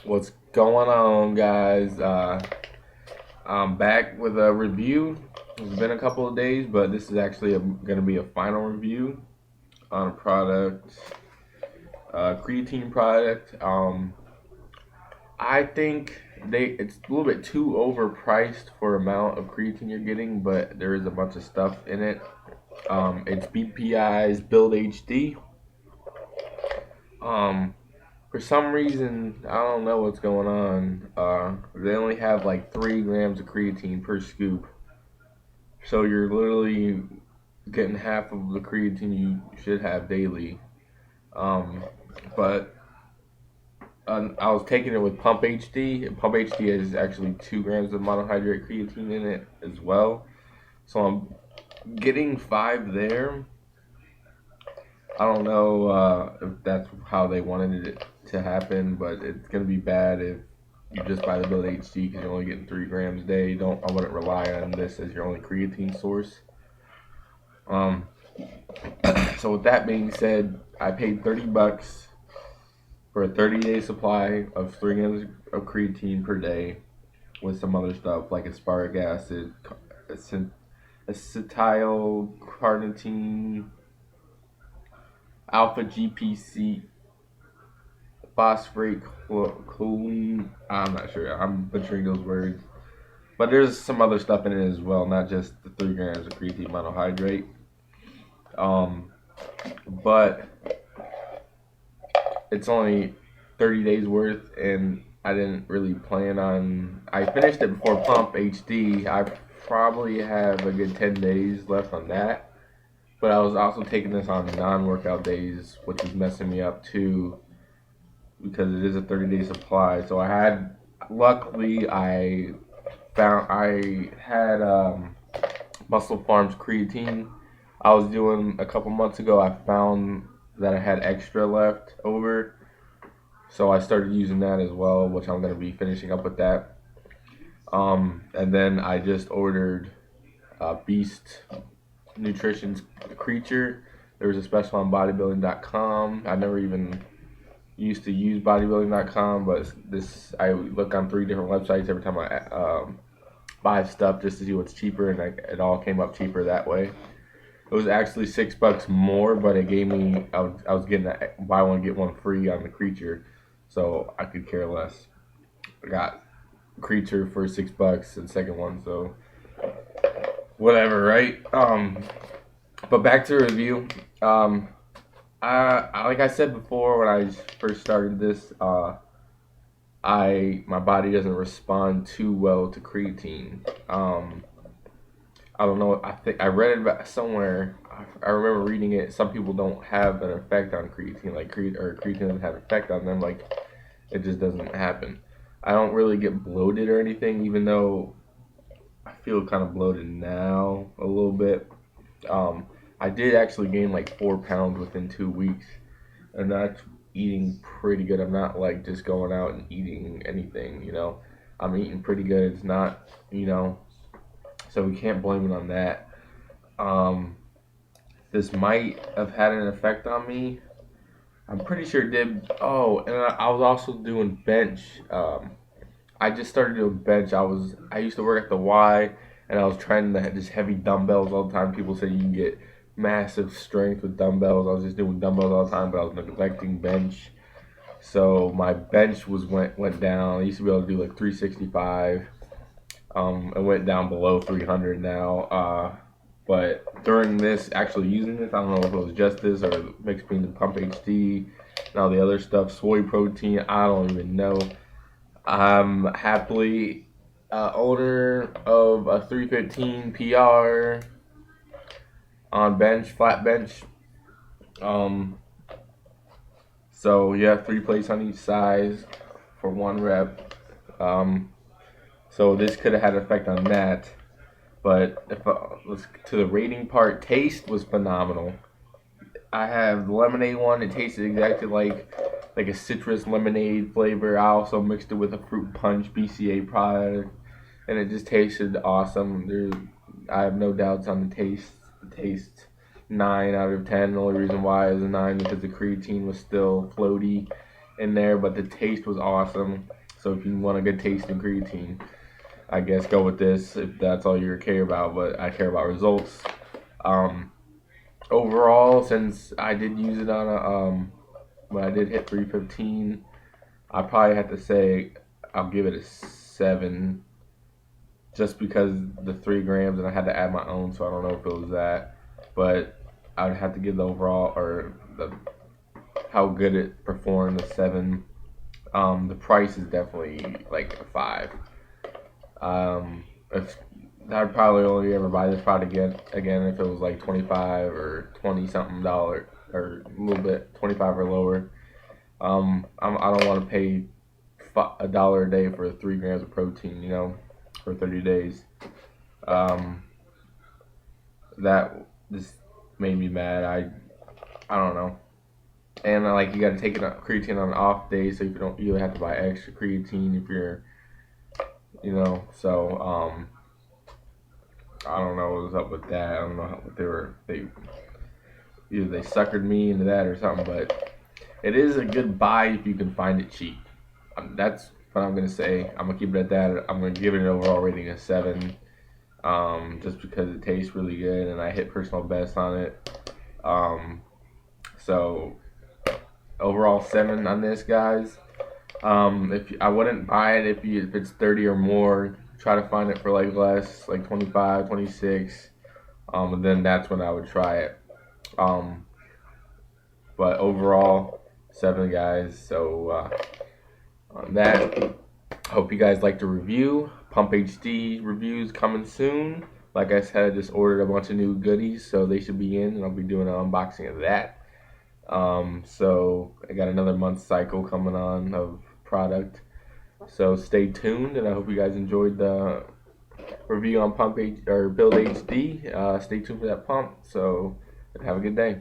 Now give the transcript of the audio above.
What's going on, guys? I'm back with a review. It's been a couple of days, but this is actually going to be a final review on a product, creatine product. I think it's a little bit too overpriced for amount of creatine you're getting, but there is a bunch of stuff in it. It's BPI's Build HD. Um, For some reason, I don't know what's going on. They only have like 3 grams of creatine per scoop, so you're literally getting half of the creatine you should have daily. Um, but I was taking it with Pump HD. And Pump HD is actually 2 grams of monohydrate creatine in it as well. So I'm getting 5 there. I don't know if that's how they wanted it to happen, but it's gonna be bad if you just buy the Build HD because you're only getting 3 grams a day. Don't I wouldn't rely on this as your only creatine source. Um, so with that being said, I paid $30 for a 30-day supply of 3 grams of creatine per day with some other stuff like aspartic acid, acetyl carnitine, alpha GPC, phosphate choline. I'm not sure. I'm butchering those words. But there's some other stuff in it as well, not just the 3 grams of creatine monohydrate. Um, but it's only 30 days worth, and I didn't really plan on. I finished it before Pump HD. I probably have a good 10 days left on that. But I was also taking this on non-workout days, which was messing me up too because it is a 30-day supply. So luckily, I had Muscle Farms creatine. I was doing a couple months ago. I found that I had extra left over, so I started using that as well, which I'm gonna be finishing up with that. And then I just ordered Beast Nutrition's Creature. There was a special on bodybuilding.com. I never even used to use bodybuilding.com, but this I look on 3 different websites every time I buy stuff just to see what's cheaper, and it all came up cheaper that way. It was actually $6 more, but it gave me I was getting that buy one get one free on the creature, so I could care less. I got creature for $6 and second one, so whatever, right? But back to the review. Like I said before when I first started this, I my body doesn't respond too well to creatine. I don't know. I think I read it about somewhere. I remember reading it. Some people don't have an effect on creatine, like creatine doesn't have an effect on them. Like it just doesn't happen. I don't really get bloated or anything, even though I feel kind of bloated now a little bit. Um, I did actually gain like 4 pounds within 2 weeks, and that's eating pretty good. I'm not like just going out and eating anything. I'm eating pretty good. It's not, so we can't blame it on that. Um, this might have had an effect on me. I'm pretty sure it did. Oh, and I was also doing bench. I just started doing bench. I used to work at the Y, and I was trying to just heavy dumbbells all the time. People say you can get massive strength with dumbbells. I was just doing dumbbells all the time, but I was neglecting bench. So my bench went down. I used to be able to do like 365. It went down below 300 now. But during this, actually using this, I don't know if it was just this or mixed between the Pump HD and all the other stuff, soy protein. I don't even know. I'm happily owner of a 315 PR on bench, flat bench. Um, so yeah, 3 plates on each size for 1 rep. Um, so this could have had an effect on that. But if let's to the rating part, taste was phenomenal. I have the lemonade one. It tasted exactly like a citrus lemonade flavor. I also mixed it with a fruit punch BCA product, and it just tasted awesome. I have no doubts on the taste. The taste 9 out of 10. The only reason why is a 9 because the creatine was still floaty, in there, but the taste was awesome. So if you want a good taste in creatine, I guess go with this if that's all you care about. But I care about results. Um, Overall, since I did use it on a when I did hit 315, I probably have to say I'll give it a 7, just because the 3 grams, and I had to add my own, so I don't know if it was that, but I would have to give the overall or the how good it performed a 7. The price is definitely like a 5. If I'd probably only ever buy this product again if it was like 25 or 20 something dollar, or a little bit 25 or lower. I don't want to pay $1 a day for 3 grams of protein, for 30 days. Um, that just made me mad. I don't know. And like you got to take it creatine on an off day, so you have to buy extra creatine if you're, So I don't know what was up with that. I don't know what they either they suckered me into that or something, but it is a good buy if you can find it cheap. That's what I'm gonna say. I'm gonna keep it at that. I'm gonna give it an overall rating of 7, just because it tastes really good and I hit personal best on it. So overall 7 on this, guys. If I wouldn't buy it if it's 30 or more. Try to find it for like less, like 25, 26. And then that's when I would try it. Um, but overall 7, guys. So on that, hope you guys like the review. Pump HD reviews coming soon. Like I said, I just ordered a bunch of new goodies, so they should be in, and I'll be doing an unboxing of that. So I got another month cycle coming on of product. So stay tuned, and I hope you guys enjoyed the review on Pump H or Build HD. Stay tuned for that pump. So have a good day.